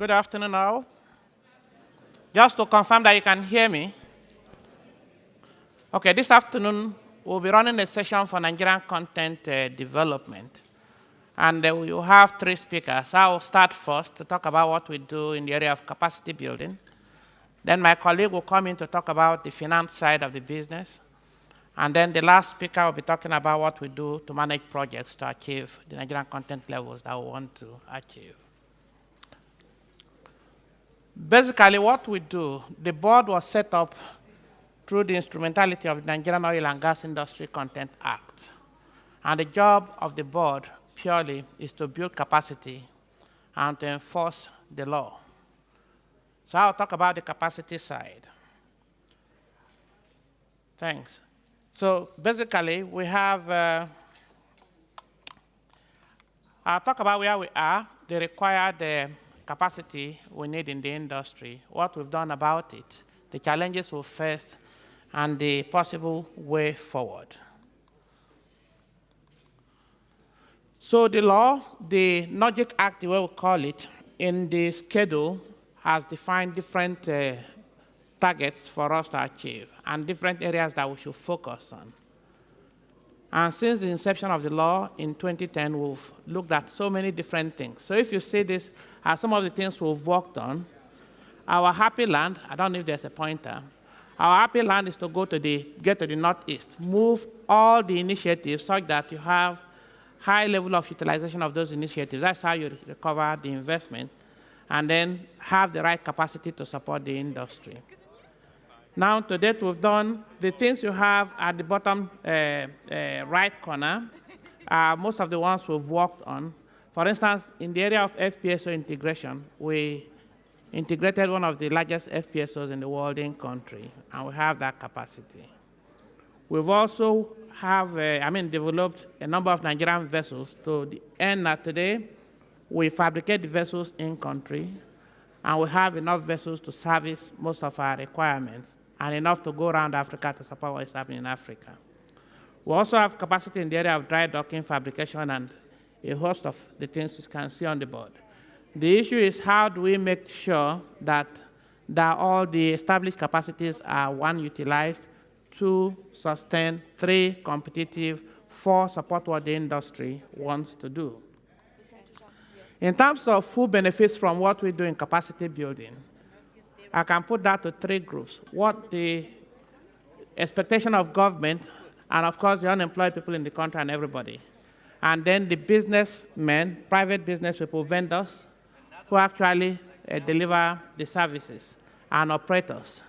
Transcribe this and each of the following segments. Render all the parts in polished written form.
Good afternoon, all. Just to confirm that you can hear me. Okay, this afternoon, we'll be running a session for Nigerian content development. And we will have 3 speakers. I will start first to talk about what we do in the area of capacity building. Then my colleague will come in to talk about the finance side of the business. And then the last speaker will be talking about what we do to manage projects to achieve the Nigerian content levels that we want to achieve. Basically, what we do, the board was set up through the instrumentality of the Nigerian Oil and Gas Industry Content Act. And the job of the board purely is to build capacity and to enforce the law. So I'll talk about the capacity side. Thanks. So basically, we have, I'll talk about where we are, the required capacity we need in the industry, what we've done about it, the challenges we faced, and the possible way forward. So the law, the Logic Act, the way we call it, in the schedule has defined different targets for us to achieve and different areas that we should focus on. And since the inception of the law in 2010, we've looked at so many different things. So if you see this as some of the things we've worked on, our happy land, I don't know if there's a pointer, our happy land is to get to the northeast, move all the initiatives such that you have high level of utilization of those initiatives. That's how you recover the investment, and then have the right capacity to support the industry. Now, to date, we've done the things you have at the bottom right corner are most of the ones we've worked on. For instance, in the area of FPSO integration, we integrated one of the largest FPSOs in the world in country, and we have that capacity. We've also developed a number of Nigerian vessels to the end that today we fabricate the vessels in country, and we have enough vessels to service most of our requirements and enough to go around Africa to support what is happening in Africa. We also have capacity in the area of dry docking, fabrication, and a host of the things you can see on the board. The issue is how do we make sure that all the established capacities are, 1, utilized, 2, sustain, 3, competitive, 4, support what the industry wants to do. In terms of who benefits from what we do in capacity building, I can put that to 3 groups. What the expectation of government, and of course the unemployed people in the country and everybody. And then the businessmen, private business people, vendors, who actually deliver the services, and operators.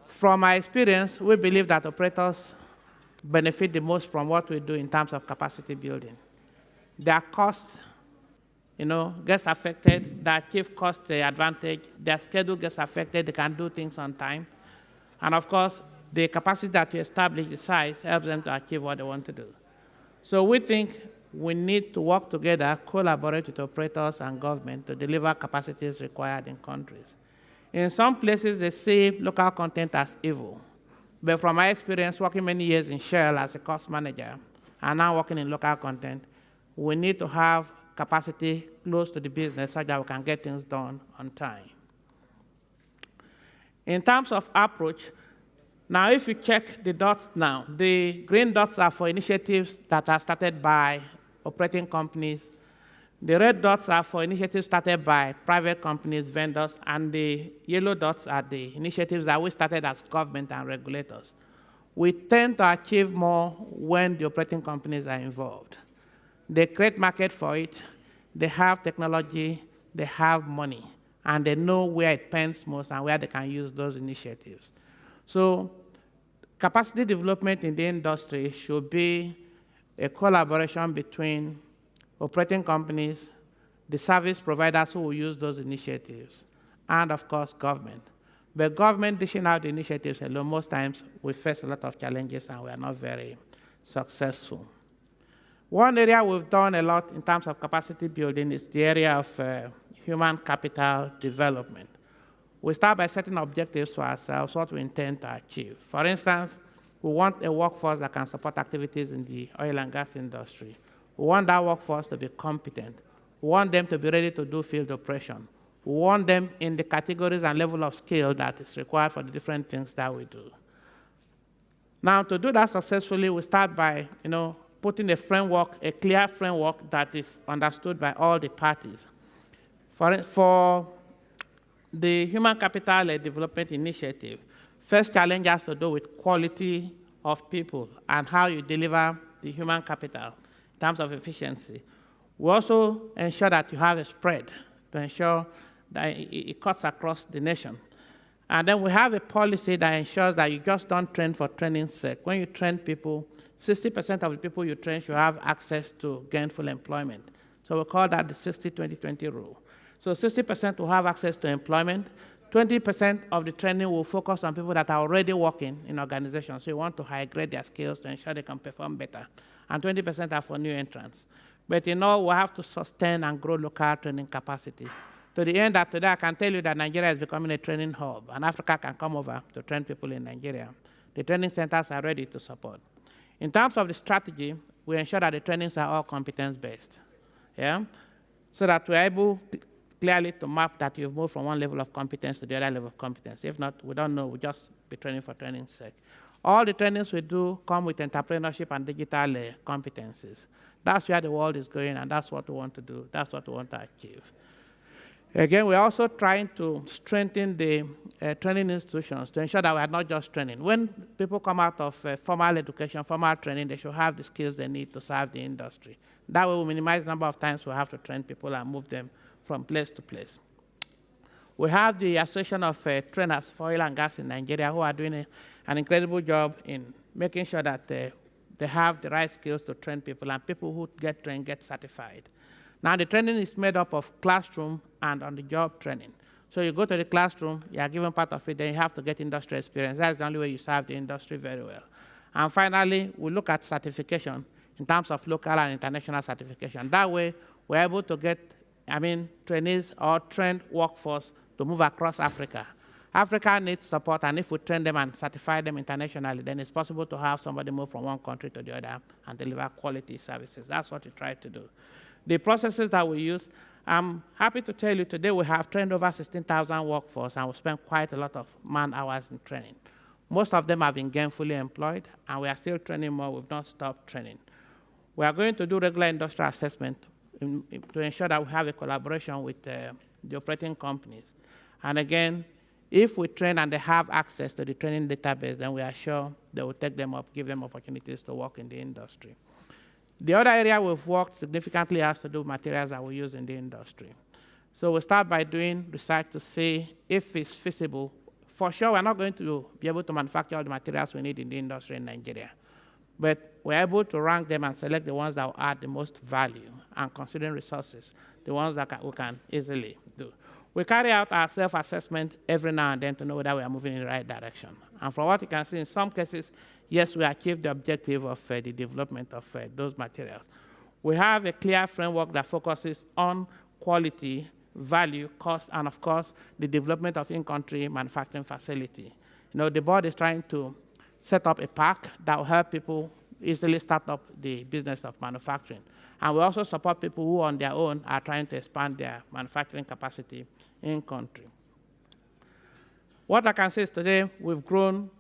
From my experience, we believe that operators benefit the most from what we do in terms of capacity building. Their cost gets affected, their chief cost advantage, their schedule gets affected, they can do things on time. And of course, the capacity that you establish, the size, helps them to achieve what they want to do. So we think we need to work together, collaborate with operators and government to deliver capacities required in countries. In some places, they see local content as evil. But from my experience, working many years in Shell as a cost manager, and now working in local content, we need to have capacity close to the business so that we can get things done on time. In terms of approach, now if you check the dots now, the green dots are for initiatives that are started by operating companies. The red dots are for initiatives started by private companies, vendors, and the yellow dots are the initiatives that we started as government and regulators. We tend to achieve more when the operating companies are involved. They create market for it, they have technology, they have money, and they know where it pens most and where they can use those initiatives. So capacity development in the industry should be a collaboration between operating companies, the service providers who will use those initiatives, and of course, government. But government dishing out the initiatives alone, most times we face a lot of challenges and we are not very successful. One area we've done a lot in terms of capacity building is the area of human capital development. We start by setting objectives for ourselves, what we intend to achieve. For instance, we want a workforce that can support activities in the oil and gas industry. We want that workforce to be competent. We want them to be ready to do field operation. We want them in the categories and level of skill that is required for the different things that we do. Now, to do that successfully, we start by putting a framework, a clear framework that is understood by all the parties. For the Human Capital Development Initiative, first challenge has to do with quality of people and how you deliver the human capital in terms of efficiency. We also ensure that you have a spread to ensure that it cuts across the nation. And then we have a policy that ensures that you just don't train for training's sake. When you train people, 60% of the people you train should have access to gainful employment. So we call that the 60-20-20 rule. So 60% will have access to employment. 20% of the training will focus on people that are already working in organizations. So you want to high grade their skills to ensure they can perform better. And 20% are for new entrants. But we have to sustain and grow local training capacity. To the end that today I can tell you that Nigeria is becoming a training hub, and Africa can come over to train people in Nigeria. The training centers are ready to support. In terms of the strategy, we ensure that the trainings are all competence-based, so that we're able clearly to map that you've moved from one level of competence to the other level of competence. If not, we don't know, we'll just be training for training's sake. All the trainings we do come with entrepreneurship and digital competencies. That's where the world is going, and that's what we want to do. That's what we want to achieve. Again, we're also trying to strengthen the training institutions to ensure that we are not just training. When people come out of formal education, formal training, they should have the skills they need to serve the industry. That way we minimize the number of times we have to train people and move them from place to place. We have the Association of Trainers for Oil and Gas in Nigeria who are doing an incredible job in making sure that they have the right skills to train people, and people who get trained get certified. Now, the training is made up of classroom and on-the-job training. So you go to the classroom, you are given part of it, then you have to get industry experience. That's the only way you serve the industry very well. And finally, we look at certification in terms of local and international certification. That way, we're able to get, trainees or trained workforce to move across Africa. Africa needs support, and if we train them and certify them internationally, then it's possible to have somebody move from one country to the other and deliver quality services. That's what we try to do. The processes that we use, I'm happy to tell you today we have trained over 16,000 workforce, and we spent quite a lot of man hours in training. Most of them have been gainfully employed, and we are still training more. We've not stopped training. We are going to do regular industrial assessment to ensure that we have a collaboration with the operating companies. And again, if we train and they have access to the training database, then we are sure they will take them up, give them opportunities to work in the industry. The other area we've worked significantly has to do with materials that we use in the industry. So we start by doing research to see if it's feasible. For sure, we're not going to be able to manufacture all the materials we need in the industry in Nigeria. But we're able to rank them and select the ones that will add the most value, and considering resources, the ones that we can easily do. We carry out our self-assessment every now and then to know whether we are moving in the right direction. And from what you can see, in some cases, yes, we achieved the objective of the development of those materials. We have a clear framework that focuses on quality, value, cost, and of course, the development of in-country manufacturing facility. The board is trying to set up a park that will help people easily start up the business of manufacturing. And we also support people who on their own are trying to expand their manufacturing capacity in-country. What I can say is today, we've grown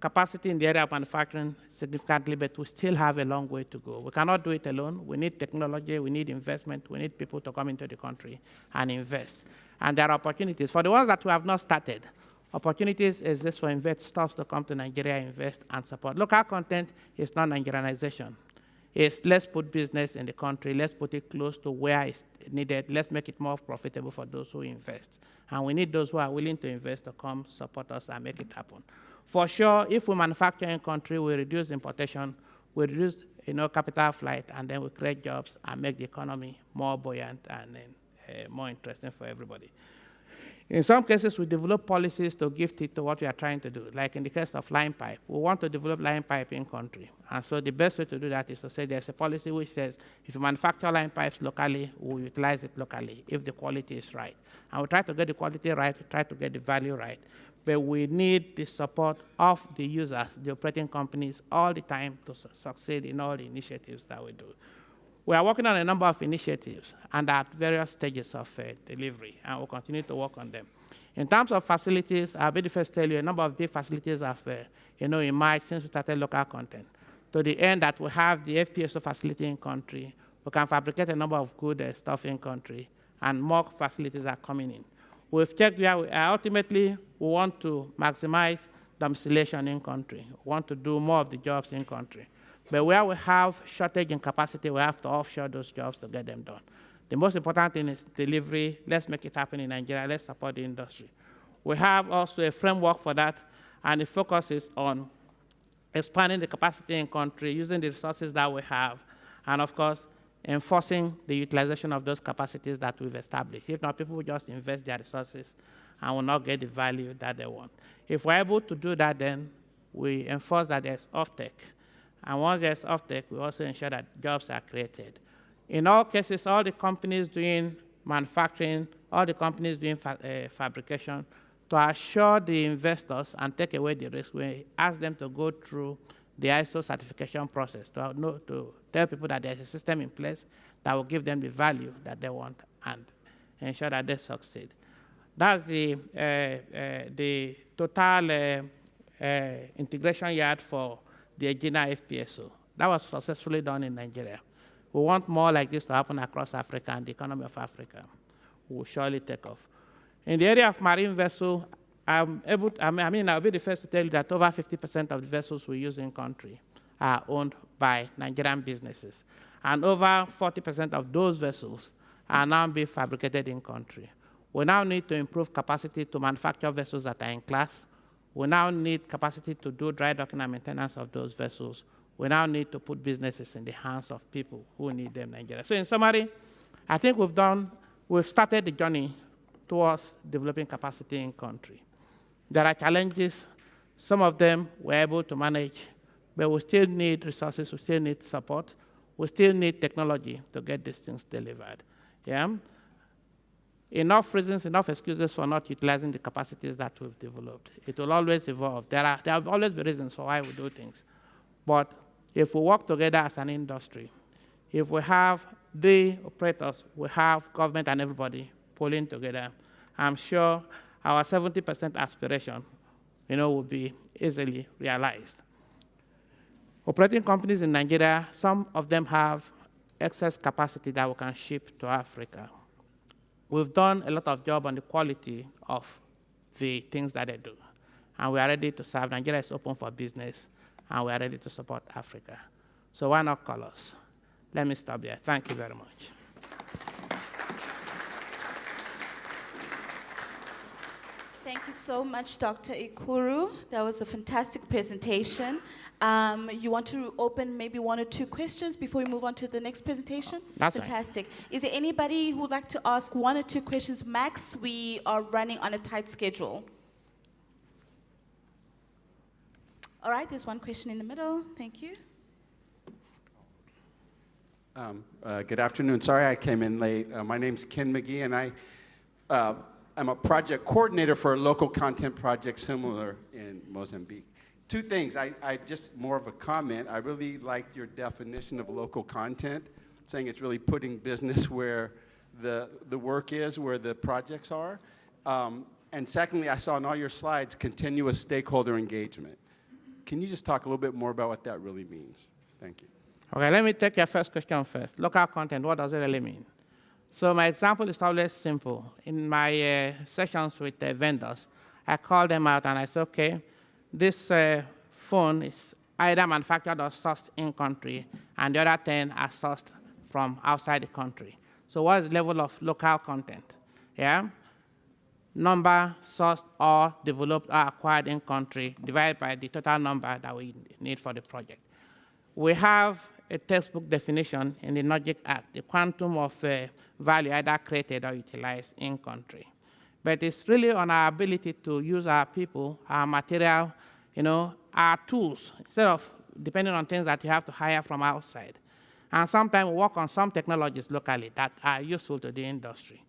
capacity in the area of manufacturing significantly, but we still have a long way to go. We cannot do it alone. We need technology, we need investment, we need people to come into the country and invest. And there are opportunities. For the ones that we have not started, opportunities exist for investors to come to Nigeria, invest, and support. Local content is not Nigerianization. It's let's put business in the country, let's put it close to where it's needed, let's make it more profitable for those who invest. And we need those who are willing to invest to come support us and make it happen. For sure, if we manufacture in country, we reduce importation, we reduce capital flight, and then we create jobs and make the economy more buoyant and more interesting for everybody. In some cases, we develop policies to give teeth to what we are trying to do. Like in the case of line pipe, we want to develop line pipe in country. And so the best way to do that is to say there's a policy which says if you manufacture line pipes locally, we'll utilize it locally if the quality is right. And we try to get the quality right, we try to get the value right. But we need the support of the users, the operating companies, all the time to succeed in all the initiatives that we do. We are working on a number of initiatives and at various stages of delivery, and we'll continue to work on them. In terms of facilities, I'll be the first to tell you a number of big facilities have emerged since we started local content. To the end that we have the FPSO facility in country, we can fabricate a number of good stuff in country, and more facilities are coming in. We've checked where we are. Ultimately, we want to maximize domiciliation in country. We want to do more of the jobs in country. But where we have shortage in capacity, we have to offshore those jobs to get them done. The most important thing is delivery. Let's make it happen in Nigeria. Let's support the industry. We have also a framework for that, and the focus is on expanding the capacity in country, using the resources that we have, and of course, enforcing the utilization of those capacities that we've established. If not, people will just invest their resources and will not get the value that they want. If we're able to do that, then we enforce that there's offtake. And once there's offtake, we also ensure that jobs are created. In all cases, all the companies doing manufacturing, all the companies doing fabrication, to assure the investors and take away the risk, we ask them to go through the ISO certification process to tell people that there's a system in place that will give them the value that they want and ensure that they succeed. That's the total integration yard for the Egina FPSO. That was successfully done in Nigeria. We want more like this to happen across Africa, and the economy of Africa will surely take off. In the area of marine vessel, I'll be the first to tell you that over 50% of the vessels we use in country are owned by Nigerian businesses. And over 40% of those vessels are now being fabricated in country. We now need to improve capacity to manufacture vessels that are in class. We now need capacity to do dry docking and maintenance of those vessels. We now need to put businesses in the hands of people who need them in Nigeria. So in summary, I think we've started the journey towards developing capacity in country. There are challenges. Some of them we're able to manage, but we still need resources, we still need support, we still need technology to get these things delivered. Yeah? Enough reasons, enough excuses for not utilizing the capacities that we've developed. It will always evolve. There will always be reasons for why we do things. But if we work together as an industry, if we have the operators, we have government and everybody pulling together, I'm sure our 70% aspiration, will be easily realized. Operating companies in Nigeria, some of them have excess capacity that we can ship to Africa. We've done a lot of job on the quality of the things that they do, and we are ready to serve. Nigeria is open for business, and we are ready to support Africa. So why not call us? Let me stop there. Thank you very much. Thank you so much, Dr. Ikuru. That was a fantastic presentation. You want to open maybe one or two questions before we move on to the next presentation? That's fantastic. Right. Is there anybody who would like to ask one or two questions max? We are running on a tight schedule. All right, there's one question in the middle. Thank you. Good afternoon. Sorry I came in late. My name's Ken McGee, and I'm a project coordinator for a local content project similar in Mozambique. Two things. I just more of a comment. I really liked your definition of local content, saying it's really putting business where the work is, where the projects are. And secondly, I saw in all your slides continuous stakeholder engagement. Can you just talk a little bit more about what that really means? Thank you. Okay, let me take your first question first. Local content, what does it really mean? So my example is always simple. In my sessions with vendors, I call them out and I say, okay, this phone is either manufactured or sourced in country, and the other 10 are sourced from outside the country. So what is the level of local content? Yeah? Number sourced or developed or acquired in country divided by the total number that we need for the project. We have a textbook definition in the Logic Act, the quantum of value either created or utilized in country. But it's really on our ability to use our people, our material, our tools, instead of depending on things that you have to hire from outside. And sometimes we work on some technologies locally that are useful to the industry.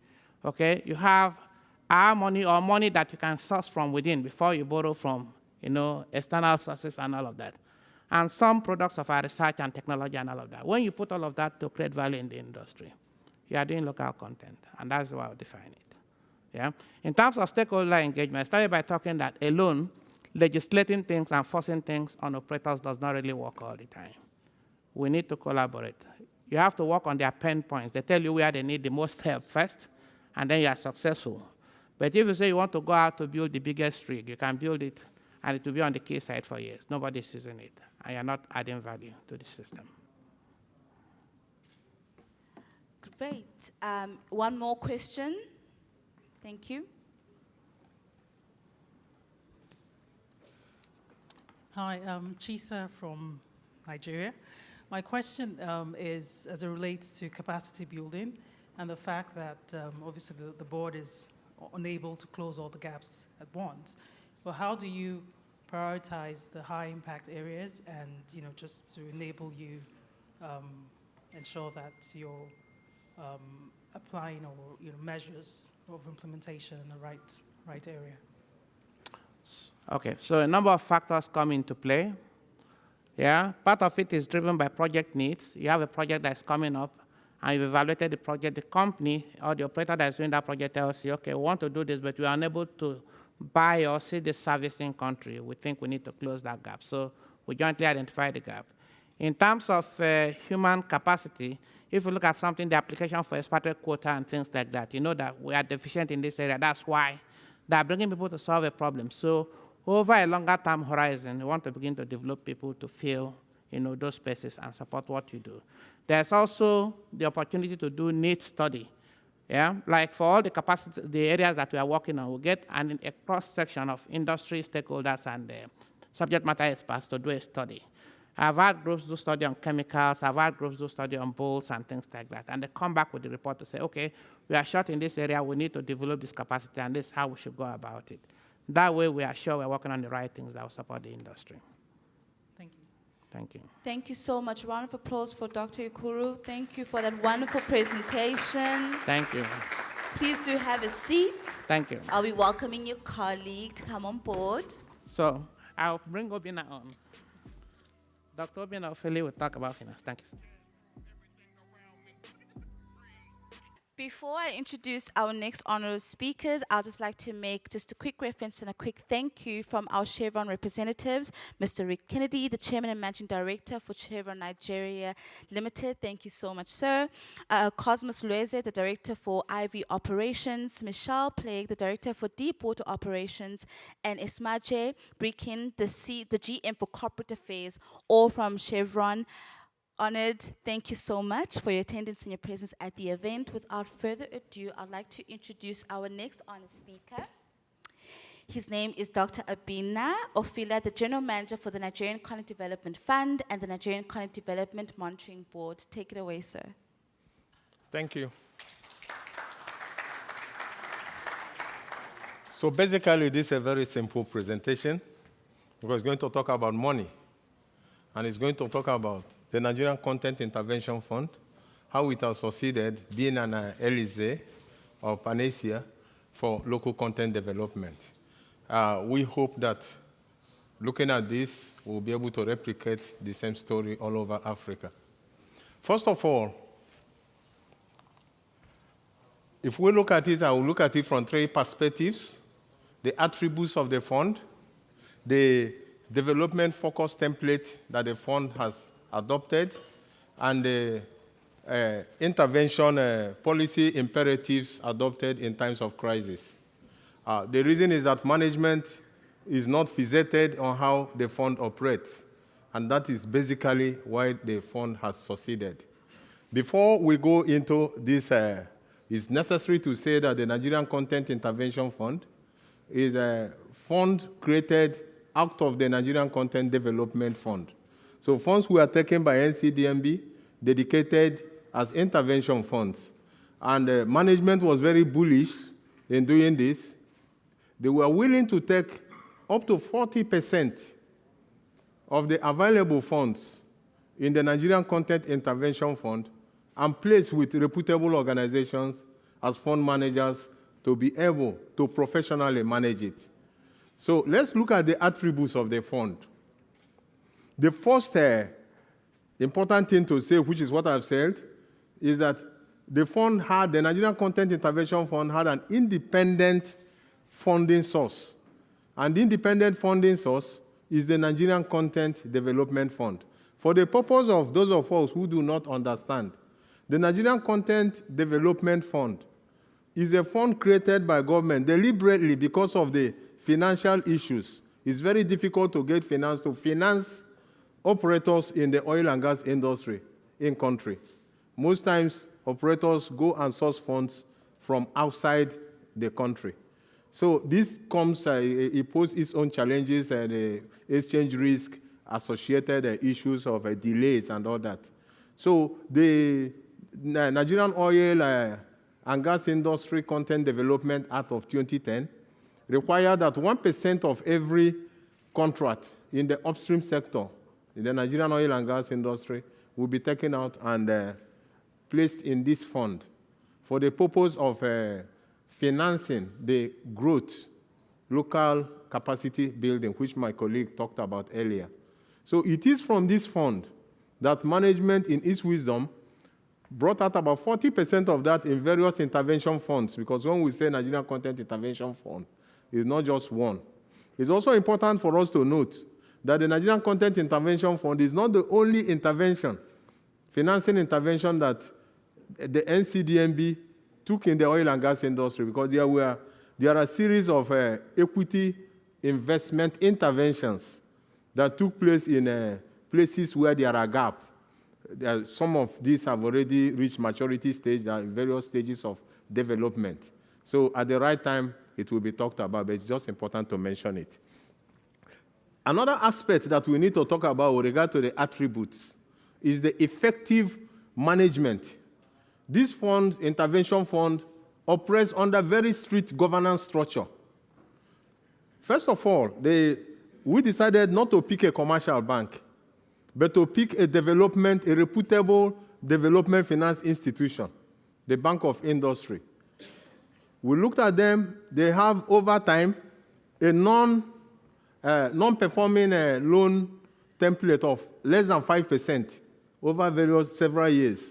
Okay, you have our money or money that you can source from within before you borrow from, external sources and all of that. and some products of our research and technology and all of that. When you put all of that to create value in the industry, you are doing local content, and that's how I would define it. Yeah? In terms of stakeholder engagement, I started by talking that alone, legislating things and forcing things on operators does not really work all the time. We need to collaborate. You have to work on their pain points. They tell you where they need the most help first, and then you are successful. But if you say you want to go out to build the biggest rig, you can build it, and it will be on the quayside for years. Nobody's using it, and you're not adding value to the system. Great. One more question. Thank you. Hi, I'm Chisa from Nigeria. My question is as it relates to capacity building and the fact that obviously the board is unable to close all the gaps at once. But how do you prioritize the high impact areas and just to enable you ensure that you're applying or measures of implementation in the right area? Okay, so a number of factors come into play. Yeah, part of it is driven by project needs. You have a project that's coming up, and you've evaluated the project. The company or the operator that's doing that project tells you, okay, we want to do this, but we are unable to buy or see the service in country. We think we need to close that gap. So we jointly identify the gap. In terms of human capacity, if you look at something, the application for expatriate quota and things like that, you know that we are deficient in this area. That's why they're bringing people to solve a problem. So over a longer term horizon, we want to begin to develop people to fill those spaces and support what you do. There's also the opportunity to do needs study. Yeah, like for all the capacity, the areas that we are working on, we get a cross-section of industry stakeholders and subject matter experts to do a study. I've had groups do study on chemicals, I've had groups do study on bulls and things like that, and they come back with the report to say, okay, we are short in this area, we need to develop this capacity, and this is how we should go about it. That way, we are sure we're working on the right things that will support the industry. Thank you. Thank you. Thank you so much. Round of applause for Dr. Ikuru. Thank you for that wonderful presentation. Thank you. Please do have a seat. Thank you. I'll be welcoming your colleague to come on board. So I'll bring Obinna on. Dr. Obinna Ofili will talk about finance. Thank you. Before I introduce our next honorary speakers, I'd just like to make just a quick reference and a quick thank you from our Chevron representatives, Mr. Rick Kennedy, the Chairman and Managing Director for Chevron Nigeria Limited. Thank you so much, sir. Cosmos Lueze, the Director for IV Operations, Michelle Plague, the Director for Deepwater Operations, and Ismaje Brikin, the GM for Corporate Affairs, all from Chevron. Honored, thank you so much for your attendance and your presence at the event. Without further ado, I'd like to introduce our next honored speaker. His name is Dr. Obinna Ofili, the General Manager for the Nigerian Content Development Fund and the Nigerian Content Development Monitoring Board. Take it away, sir. Thank you. So basically, this is a very simple presentation because it's going to talk about money, and it's going to talk about the Nigerian Content Intervention Fund, how it has succeeded being an elixir or panacea for local content development. We hope that looking at this, we'll be able to replicate the same story all over Africa. First of all, if we look at it, I will look at it from three perspectives: the attributes of the fund, the development focus template that the fund has adopted, and the intervention policy imperatives adopted in times of crisis. The reason is that management is not fixated on how the fund operates, and that is basically why the fund has succeeded. Before we go into this, it's necessary to say that the Nigerian Content Intervention Fund is a fund created out of the Nigerian Content Development Fund. So funds were taken by NCDMB, dedicated as intervention funds. And management was very bullish in doing this. They were willing to take up to 40% of the available funds in the Nigerian Content Intervention Fund and place with reputable organizations as fund managers to be able to professionally manage it. So let's look at the attributes of the fund. The first important thing to say, which is what I've said, is that the Nigerian Content Intervention Fund had an independent funding source. And the independent funding source is the Nigerian Content Development Fund. For the purpose of those of us who do not understand, the Nigerian Content Development Fund is a fund created by government deliberately because of the financial issues. It's very difficult to get finance to finance operators in the oil and gas industry in country. Most times, operators go and source funds from outside the country. So this comes, it poses its own challenges and exchange risk, associated issues of delays and all that. So the Nigerian Oil and Gas Industry Content Development Act of 2010 required that 1% of every contract in the upstream sector in the Nigerian oil and gas industry will be taken out and placed in this fund for the purpose of financing the growth, local capacity building, which my colleague talked about earlier. So it is from this fund that management, in its wisdom, brought out about 40% of that in various intervention funds, because when we say Nigerian Content Intervention Fund, it's not just one. It's also important for us to note that the Nigerian Content Intervention Fund is not the only intervention, financing intervention that the NCDMB took in the oil and gas industry, because there are a series of equity investment interventions that took place in places where there are gaps. Some of these have already reached maturity stage, there are various stages of development. So at the right time, it will be talked about, but it's just important to mention it. Another aspect that we need to talk about with regard to the attributes is the effective management. This fund, intervention fund, operates under very strict governance structure. First of all, we decided not to pick a commercial bank, but to pick a reputable development finance institution, the Bank of Industry. We looked at them. They have, over time, a non-performing loan template of less than 5% over several years.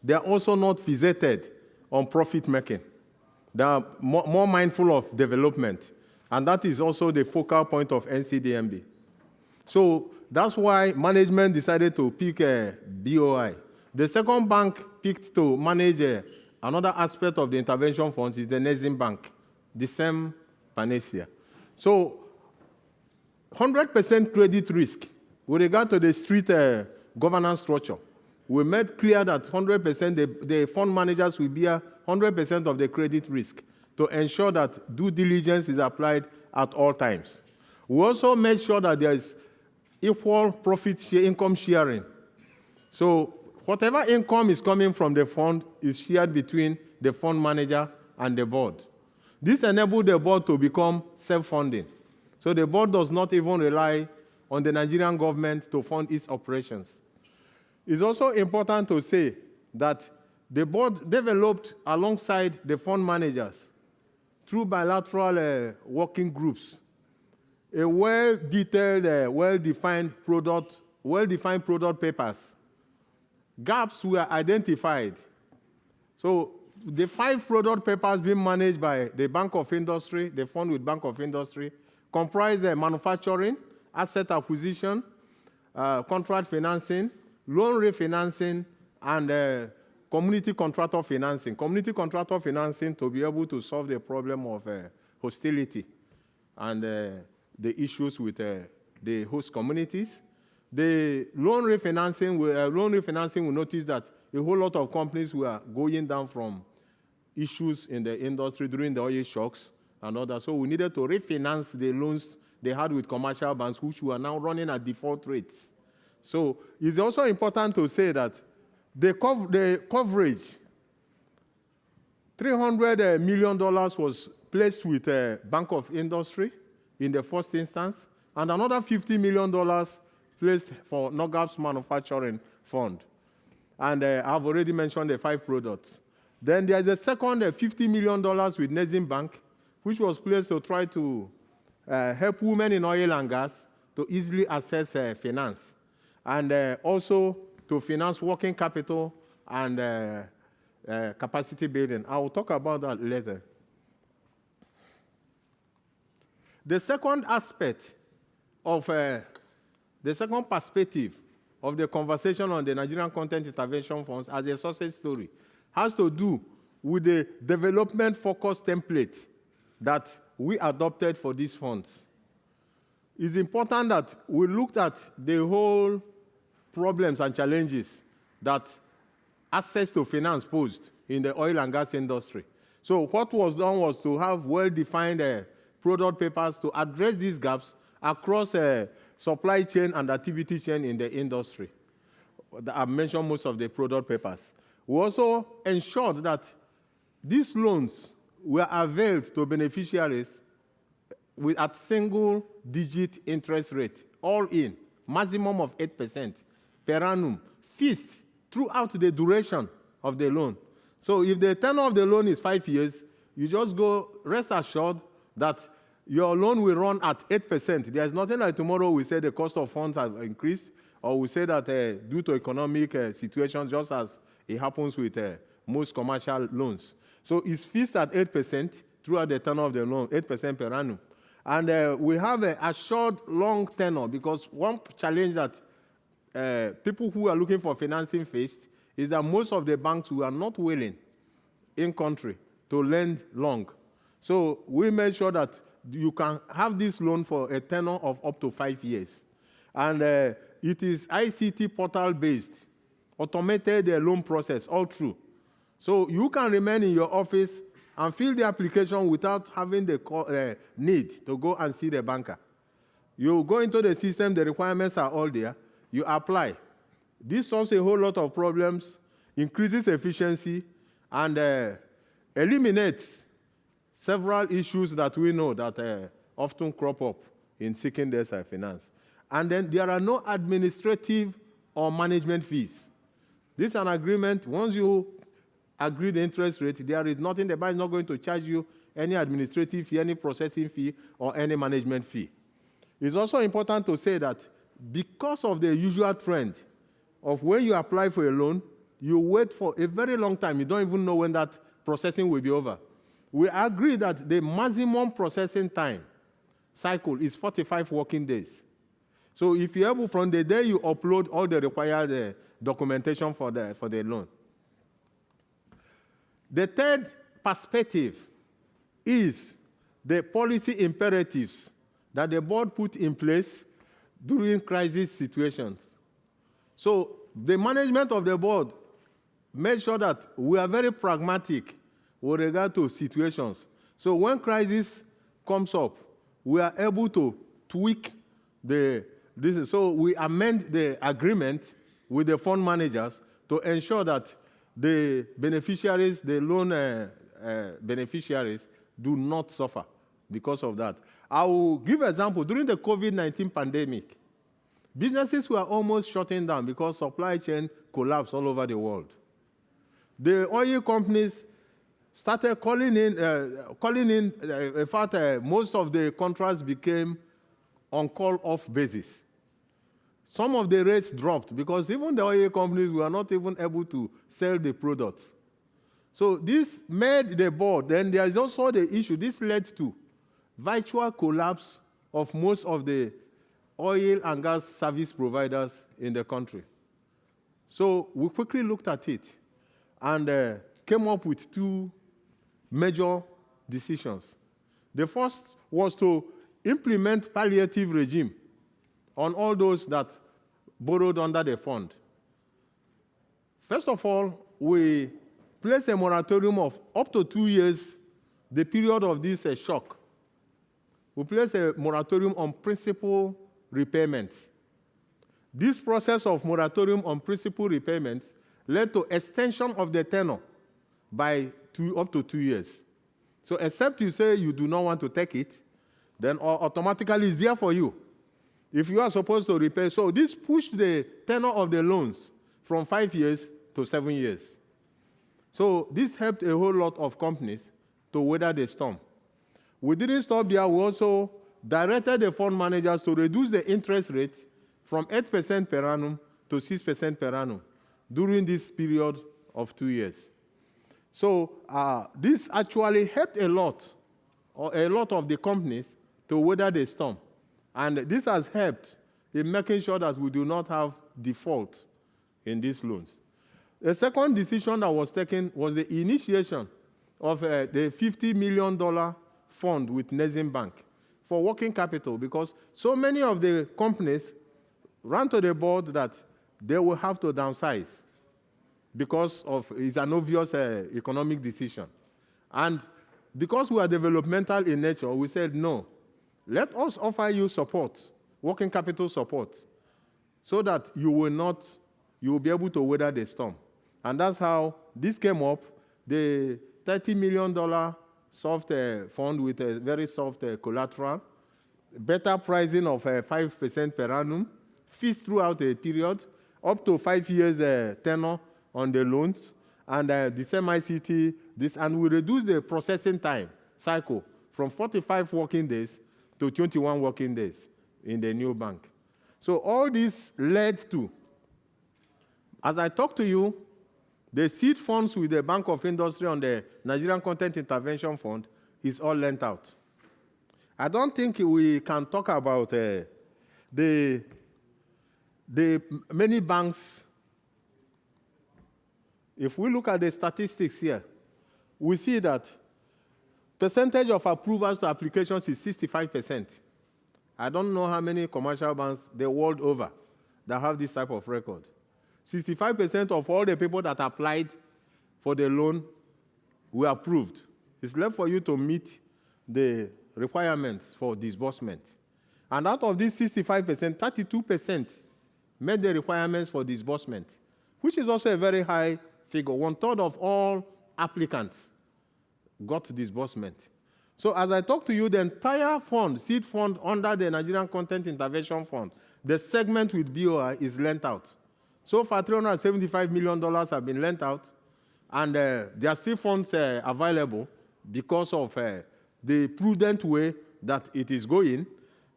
They are also not fixated on profit making. They are more mindful of development. And that is also the focal point of NCDMB. So that's why management decided to pick a BOI. The second bank picked to manage another aspect of the intervention funds is the Exim Bank, the same panacea. So 100% credit risk with regard to the strict governance structure. We made clear that 100% the fund managers will bear 100% of the credit risk to ensure that due diligence is applied at all times. We also made sure that there is equal profit share, income sharing. So whatever income is coming from the fund is shared between the fund manager and the board. This enabled the board to become self-funding. So the board does not even rely on the Nigerian government to fund its operations. It's also important to say that the board developed alongside the fund managers through bilateral working groups a well-detailed, well-defined product papers. Gaps were identified. So the 5 product papers being managed by the Bank of Industry, the fund with Bank of Industry, comprise manufacturing, asset acquisition, contract financing, loan refinancing, and community contractor financing. Community contractor financing to be able to solve the problem of hostility and the issues with the host communities. The loan refinancing, we noticed that a whole lot of companies were going down from issues in the industry during the oil shocks and others. So we needed to refinance the loans they had with commercial banks, which were now running at default rates. So it's also important to say that the coverage, $300 million was placed with Bank of Industry in the first instance, and another $50 million placed for NOGAP's manufacturing fund. And I've already mentioned the 5 products. Then there's a second $50 million with Exim Bank, which was placed to try to help women in oil and gas to easily access finance. and also to finance working capital and capacity building. I will talk about that later. The second aspect of, the second perspective of the conversation on the Nigerian Content Intervention Funds as a success story has to do with the development-focused template that we adopted for these funds. It's important that we looked at the whole problems and challenges that access to finance posed in the oil and gas industry. So what was done was to have well-defined product papers to address these gaps across supply chain and activity chain in the industry. I've mentioned most of the product papers. We also ensured that these loans were availed to beneficiaries at single-digit interest rate, all in, maximum of 8% per annum, fixed throughout the duration of the loan. So if the tenure of the loan is 5 years, you just go rest assured that your loan will run at 8%. There's nothing like tomorrow we say the cost of funds have increased, or we say that due to economic situations, just as it happens with most commercial loans. So it's fixed at 8% throughout the tenure of the loan, 8% per annum. And we have an assured long tenure, because one challenge that people who are looking for financing faced is that most of the banks who are not willing in country to lend long. So we made sure that you can have this loan for a tenure of up to 5 years. And it is ICT portal-based, automated loan process all through. So you can remain in your office and fill the application without having the need to go and see the banker. You go into the system, the requirements are all there, you apply. This solves a whole lot of problems, increases efficiency, and eliminates several issues that we know that often crop up in seeking this finance. And then there are no administrative or management fees. This is an agreement. Once you agree the interest rate, there is nothing, the bank is not going to charge you any administrative fee, any processing fee, or any management fee. It's also important to say that because of the usual trend of when you apply for a loan, you wait for a very long time. You don't even know when that processing will be over. We agree that the maximum processing time cycle is 45 working days. So if you're able, from the day you upload all the required documentation for the loan. The third perspective is the policy imperatives that the board put in place during crisis situations. So the management of the board made sure that we are very pragmatic with regard to situations. So when crisis comes up, we are able to tweak this. So we amend the agreement with the fund managers to ensure that the beneficiaries, the loan beneficiaries, do not suffer because of that. I will give an example. During the COVID-19 pandemic, businesses were almost shutting down because supply chain collapsed all over the world. The oil companies started calling in. In fact, most of the contracts became on call-off basis. Some of the rates dropped because even the oil companies were not even able to sell the products. So this made the board. Then there is also the issue. This led to virtual collapse of most of the oil and gas service providers in the country. So we quickly looked at it and came up with two major decisions. The first was to implement palliative regime on all those that borrowed under the fund. First of all, we placed a moratorium of up to 2 years, the period of this shock. We placed a moratorium on principal repayments. This process of moratorium on principal repayments led to extension of the tenor by up to 2 years. So except you say you do not want to take it, then automatically it's there for you. If you are supposed to repay, so this pushed the tenor of the loans from 5 years to 7 years. So this helped a whole lot of companies to weather the storm. We didn't stop there. We also directed the fund managers to reduce the interest rate from 8% per annum to 6% per annum during this period of 2 years. So this actually helped a lot of the companies to weather the storm. And this has helped in making sure that we do not have default in these loans. The second decision that was taken was the initiation of the $50 million fund with Exim Bank for working capital, because so many of the companies ran to the board that they will have to downsize because it's an obvious economic decision. And because we are developmental in nature, we said, no, let us offer you support, working capital support, so that you will be able to weather the storm. And that's how this came up, the $30 million soft fund with a very soft collateral, better pricing of 5% per annum, fees throughout a period, up to 5 years tenor on the loans, and the same ICT, and we reduce the processing time cycle from 45 working days to 21 working days in the new bank. So all this led to, as I talk to you, the seed funds with the Bank of Industry on the Nigerian Content Intervention Fund is all lent out. I don't think we can talk about the many banks. If we look at the statistics here, we see that percentage of approvals to applications is 65%. I don't know how many commercial banks the world over that have this type of record. 65% of all the people that applied for the loan were approved. It's left for you to meet the requirements for disbursement. And out of this 65%, 32% met the requirements for disbursement, which is also a very high figure. 1/3 of all applicants got disbursement. So as I talk to you, the entire fund, seed fund under the Nigerian Content Intervention Fund, the segment with BOI is lent out. So far, $375 million have been lent out, and there are still funds available because of the prudent way that it is going,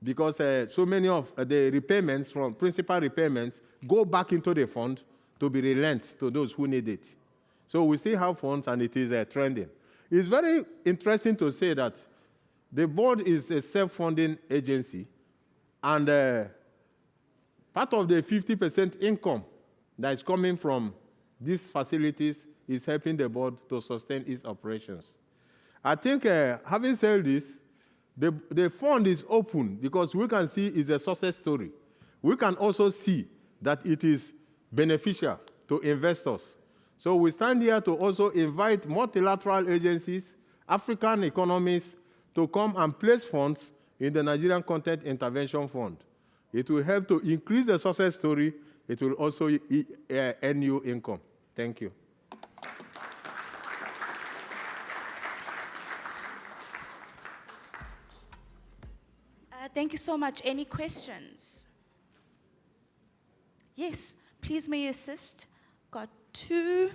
because so many of the repayments from principal repayments go back into the fund to be relent to those who need it. So we still have funds, and it is trending. It's very interesting to say that the board is a self-funding agency, and part of the 50% income that is coming from these facilities is helping the board to sustain its operations. I think, having said this, the fund is open because we can see it's a success story. We can also see that it is beneficial to investors. So we stand here to also invite multilateral agencies, African economies, to come and place funds in the Nigerian Content Intervention Fund. It will help to increase the success story. It will also earn you income. Thank you. Thank you so much. Any questions? Yes, please may you assist. Got 2.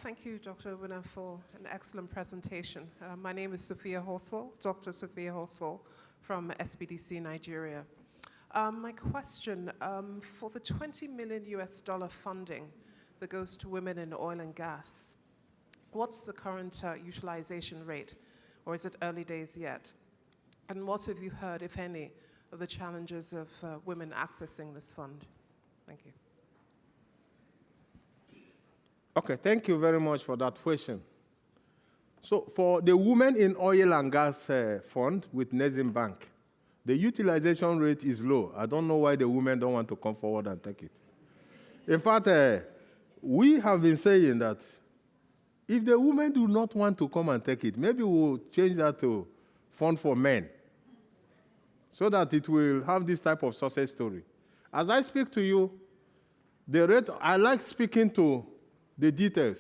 Thank you, Dr. Obinna, for an excellent presentation. My name is Sophia Horswell, Dr. Sophia Horswell from SBDC Nigeria. My question, for the $20 million funding that goes to women in oil and gas, what's the current utilization rate, or is it early days yet? And what have you heard, if any, of the challenges of women accessing this fund? Thank you. Okay, thank you very much for that question. So for the Women in Oil and Gas Fund with Exim Bank, the utilization rate is low. I don't know why the women don't want to come forward and take it. In fact, we have been saying that if the women do not want to come and take it, maybe we'll change that to Fund for Men, so that it will have this type of success story. As I speak to you, the rate, I like speaking to the details.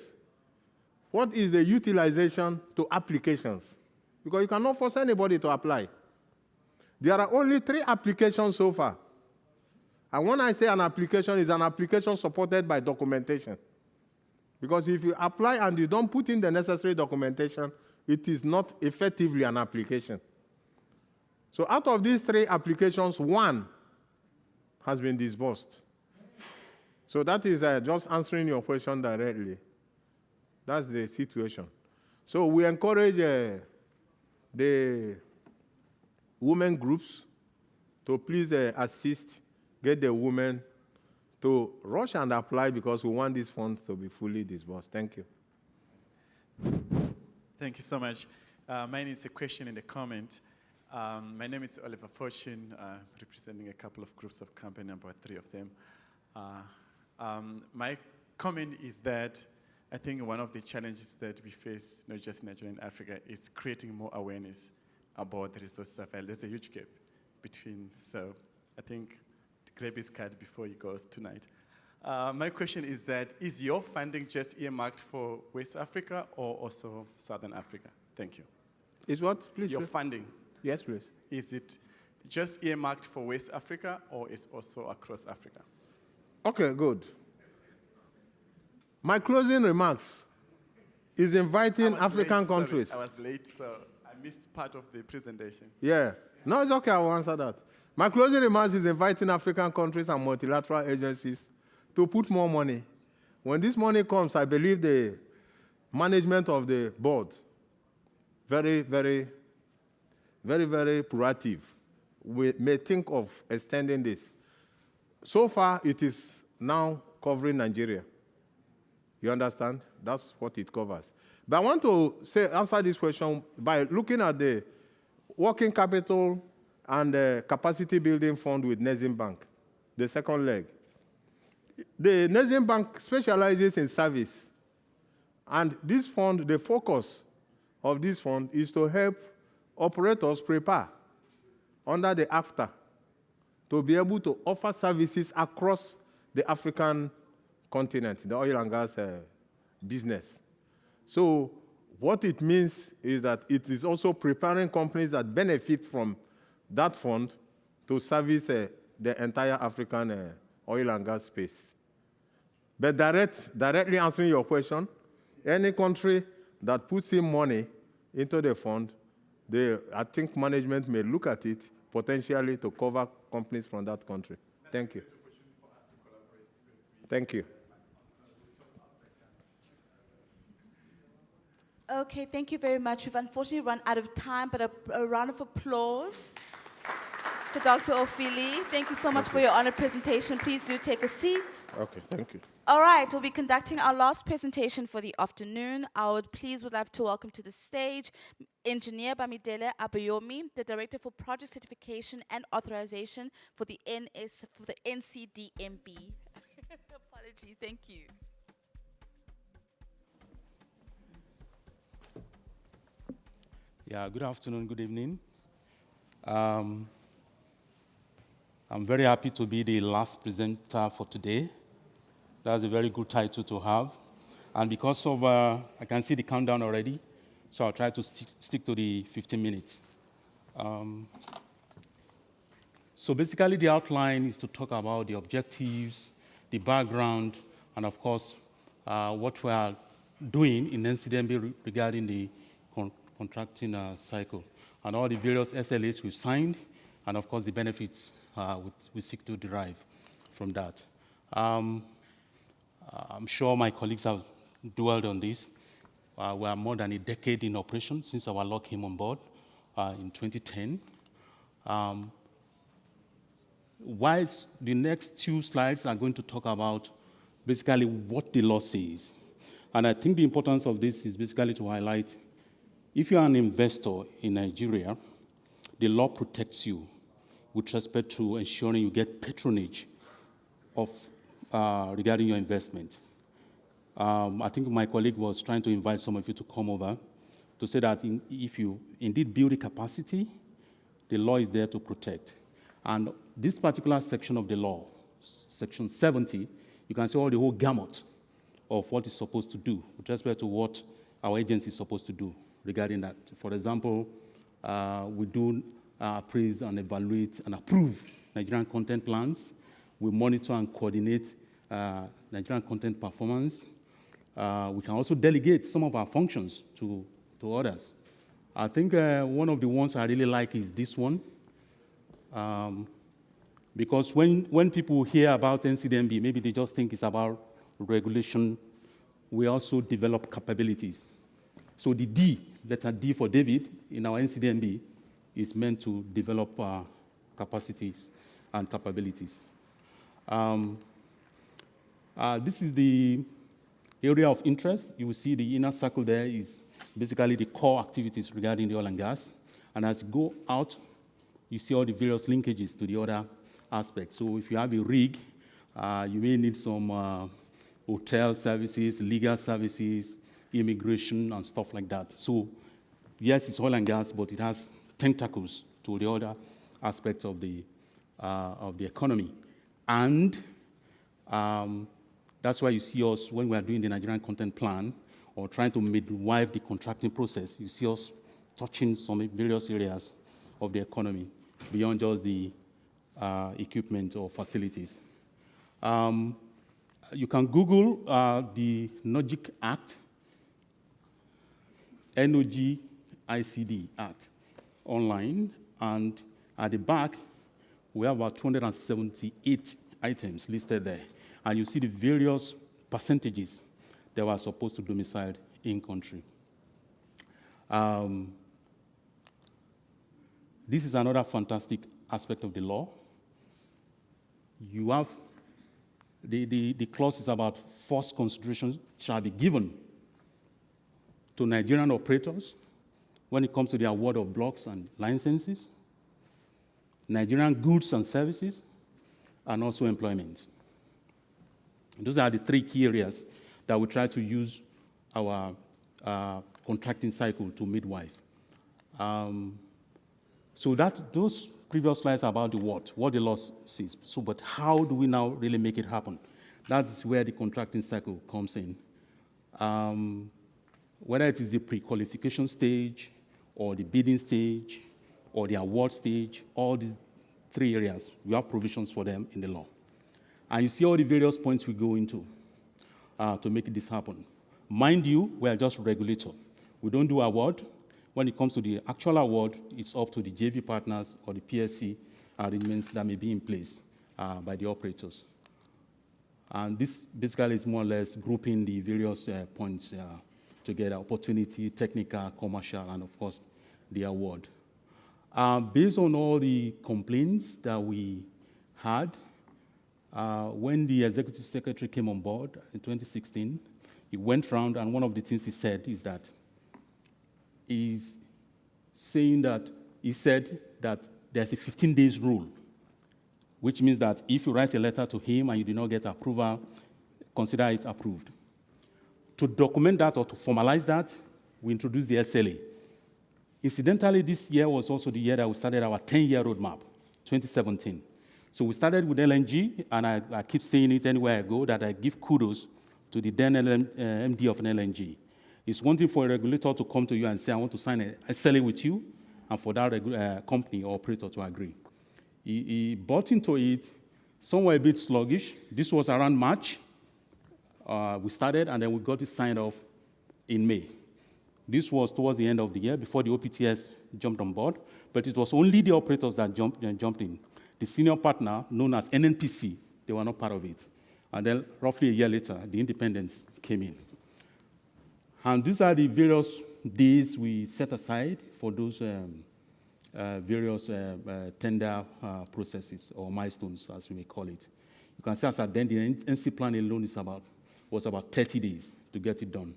What is the utilization to applications? Because you cannot force anybody to apply. There are only 3 applications so far. And when I say an application, it's an application supported by documentation. Because if you apply and you don't put in the necessary documentation, it is not effectively an application. So out of these 3 applications, 1 has been disbursed. So that is just answering your question directly. That's the situation. So we encourage the women groups to please assist, get the women to rush and apply because we want these funds to be fully disbursed. Thank you. Thank you so much. Mine is a question and a comment. My name is Oliver Fortune, representing a couple of groups of company, about 3 of them. My comment is that I think one of the challenges that we face, not just in Nigeria and Africa, is creating more awareness about the resources available. There's a huge gap between, so I think grab his card before he goes tonight. My question is that, is your funding just earmarked for West Africa or also Southern Africa? Thank you. Is what, please? Your funding. Yes, please. Is it just earmarked for West Africa or is also across Africa? Okay, good. My closing remarks is inviting African countries. Sorry, I was late, so I missed part of the presentation. Yeah. No, it's okay. I will answer that. My closing remarks is inviting African countries and multilateral agencies to put more money. When this money comes, I believe the management of the board, very proactive, we may think of extending this. So far, it is now covering Nigeria. You understand? That's what it covers. But I want to answer this question by looking at the working capital and the capacity building fund with Exim Bank, the second leg. The Exim Bank specializes in service. And this fund, the focus of this fund is to help operators prepare under the AFTA to be able to offer services across the African continent, the oil and gas business. So what it means is that it is also preparing companies that benefit from that fund to service the entire African oil and gas space. But directly answering your question, any country that puts in money into the fund, I think management may look at it potentially to cover companies from that country. Thank you. Thank you. Okay, thank you very much. We've unfortunately run out of time, but a round of applause for Dr. Ofili. Thank you so much for your honored presentation. Please do take a seat. Okay, thank you. All right, we'll be conducting our last presentation for the afternoon. I would love to welcome to the stage Engineer Bamidele Abayomi, the Director for Project Certification and Authorization for the NCDMB. Apologies, thank you. Yeah, good afternoon, good evening. I'm very happy to be the last presenter for today. That's a very good title to have. And because of, I can see the countdown already, so I'll try to stick to the 15 minutes. So basically the outline is to talk about the objectives, the background, and of course, what we are doing in NCDMB regarding the contracting cycle, and all the various SLAs we've signed, and of course the benefits we seek to derive from that. I'm sure my colleagues have dwelled on this. We are more than a decade in operation since our law came on board in 2010. Whilst the next 2 slides are going to talk about basically what the law says. And I think the importance of this is basically to highlight, if you are an investor in Nigeria, the law protects you with respect to ensuring you get patronage of regarding your investment. I think my colleague was trying to invite some of you to come over to say that if you indeed build a capacity, the law is there to protect. And this particular section of the law, section 70, you can see all the whole gamut of what it's supposed to do with respect to what our agency is supposed to do regarding that. For example, we do appraise and evaluate and approve Nigerian content plans. We monitor and coordinate Nigerian content performance. We can also delegate some of our functions to to others. I think one of the ones I really like is this one. Because when people hear about NCDMB, maybe they just think it's about regulation. We also develop capabilities. So the D, letter D for David, in our NCDMB, is meant to develop capacities and capabilities. This is the area of interest. You will see the inner circle there is basically the core activities regarding the oil and gas. And as you go out, you see all the various linkages to the other aspects. So if you have a rig, you may need some hotel services, legal services, immigration, and stuff like that. So yes, it's oil and gas, but it has tentacles to the other aspects of the economy. And that's why you see us, when we are doing the Nigerian Content Plan, or trying to midwife the contracting process, you see us touching some various areas of the economy beyond just the equipment or facilities. You can Google the NOGIC Act, NOGICD Act, online, and at the back, we have about 278 items listed there. And you see the various percentages that were supposed to domicile in country. This is another fantastic aspect of the law. You have the clauses about first consideration shall be given to Nigerian operators when it comes to the award of blocks and licenses, Nigerian goods and services, and also employment. Those are the three key areas that we try to use our contracting cycle to midwife. So those previous slides are about the what the law says. So, but how do we now really make it happen? That's where the contracting cycle comes in. Whether it is the pre-qualification stage, or the bidding stage, or the award stage, all these three areas, we have provisions for them in the law. And you see all the various points we go into to make this happen. Mind you, we are just regulator. We don't do award. When it comes to the actual award, it's up to the JV partners or the PSC arrangements that may be in place by the operators. And this basically is more or less grouping the various points together: opportunity, technical, commercial, and of course, the award. Based on all the complaints that we had, when the executive secretary came on board in 2016, he went around, and one of the things he said is that he said that there's a 15 days rule, which means that if you write a letter to him and you do not get approval, consider it approved. To document that or to formalize that, we introduced the SLA. Incidentally, this year was also the year that we started our 10-year roadmap, 2017. So we started with LNG, and I keep saying it anywhere I go, that I give kudos to the then MD of an LNG. It's one thing for a regulator to come to you and say, I want to sign a SLA with you, and for that company or operator to agree. He bought into it, somewhere a bit sluggish. This was around March. We started, and then we got it signed off in May. This was towards the end of the year, before the OPTS jumped on board, but it was only the operators that jumped in. The senior partner, known as NNPC, they were not part of it. And then roughly a year later, the independents came in. And these are the various days we set aside for those various tender processes, or milestones, as we may call it. You can see as at then, the NC plan alone was about 30 days to get it done.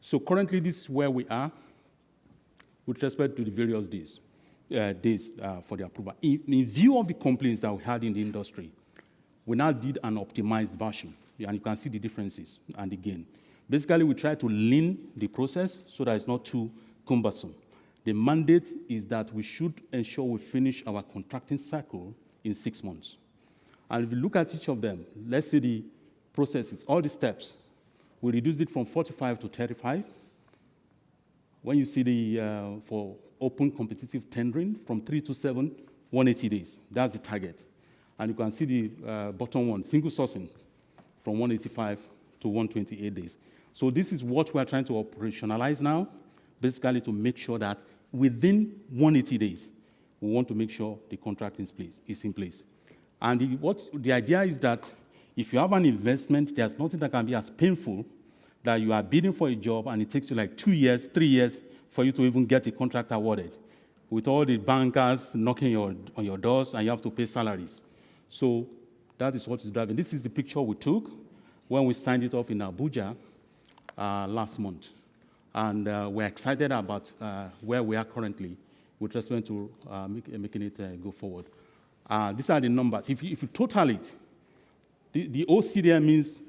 So currently, this is where we are with respect to the various days for the approval. In view of the complaints that we had in the industry, we now did an optimized version, and you can see the differences and the gain. Basically, we try to lean the process so that it's not too cumbersome. The mandate is that we should ensure we finish our contracting cycle in 6 months. And if you look at each of them, let's see the processes, all the steps, we reduced it from 45 to 35. When you see the, for open competitive tendering, from 3 to 7, 180 days. That's the target. And you can see the bottom one, single sourcing, from 185 to 128 days. So this is what we're trying to operationalize now, basically to make sure that within 180 days, we want to make sure the contract is in place. And the idea is that if you have an investment, there's nothing that can be as painful that you are bidding for a job and it takes you like 2 years, 3 years for you to even get a contract awarded, with all the bankers knocking on your doors and you have to pay salaries. So that is what is driving. This is the picture we took when we signed it off in Abuja last month. And we're excited about where we are currently with respect to making it go forward. These are the numbers. If you total it, the OC there means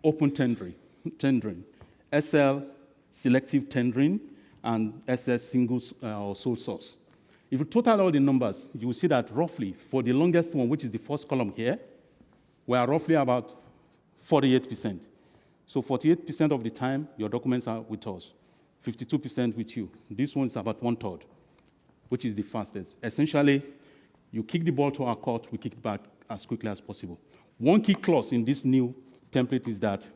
open tendering, SL selective tendering, and SS single or sole source. If you total all the numbers, you will see that roughly for the longest one, which is the first column here, we are roughly about 48%. So 48% of the time, your documents are with us, 52% with you. This one is about 1/3, which is the fastest. Essentially, you kick the ball to our court, we kick it back as quickly as possible. One key clause in this new template is that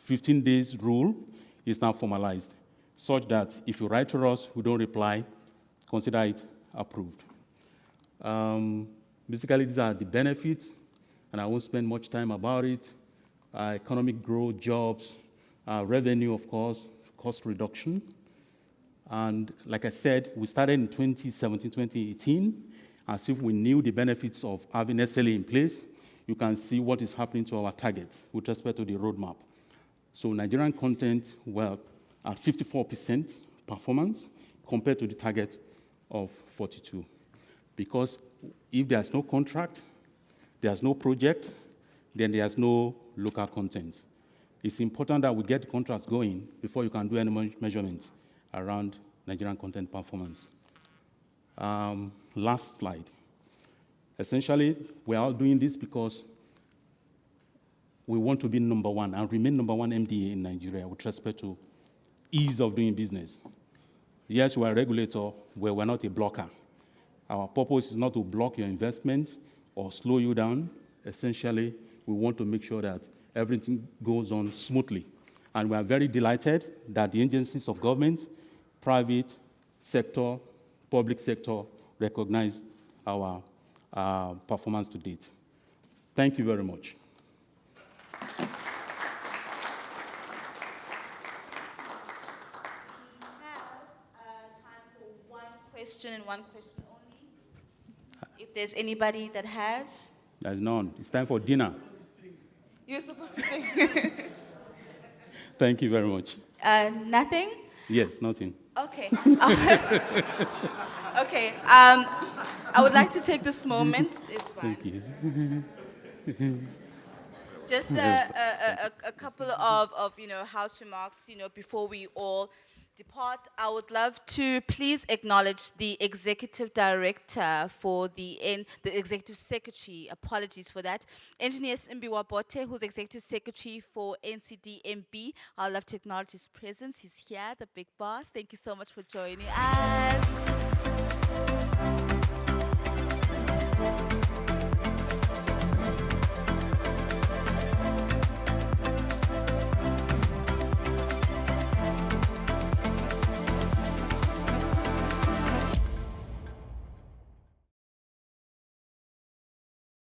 15 days rule is now formalized, such that if you write to us, we don't reply, consider it approved. Basically, these are the benefits, and I won't spend much time about it. Economic growth, jobs, revenue, of course, cost reduction. And like I said, we started in 2017, 2018, as if we knew the benefits of having SLA in place. You can see what is happening to our targets with respect to the roadmap. So Nigerian content were at 54% performance compared to the target of 42. Because if there's no contract, there's no project, then there's no local content. It's important that we get contracts going before you can do any measurement around Nigerian content performance. Last slide. Essentially, we're all doing this because we want to be number one and remain number one MDA in Nigeria with respect to ease of doing business. Yes, we're a regulator, but we're not a blocker. Our purpose is not to block your investment or slow you down. Essentially, we want to make sure that everything goes on smoothly. And we are very delighted that the agencies of government, private sector, public sector, recognize our performance to date. Thank you very much. We have time for one question and one question only. If there's anybody that has. There's none. It's time for dinner. You're supposed to sing. Thank you very much. Nothing? Yes, nothing. Okay. Okay. I would like to take this moment. It's fine. Thank you. Just a couple of house remarks, before we all depart. I would love to please acknowledge the executive director for the executive secretary. Apologies for that. Engineer Simbi Wabote, who's executive secretary for NCDMB. I'd love to acknowledge his presence. He's here, the big boss. Thank you so much for joining us.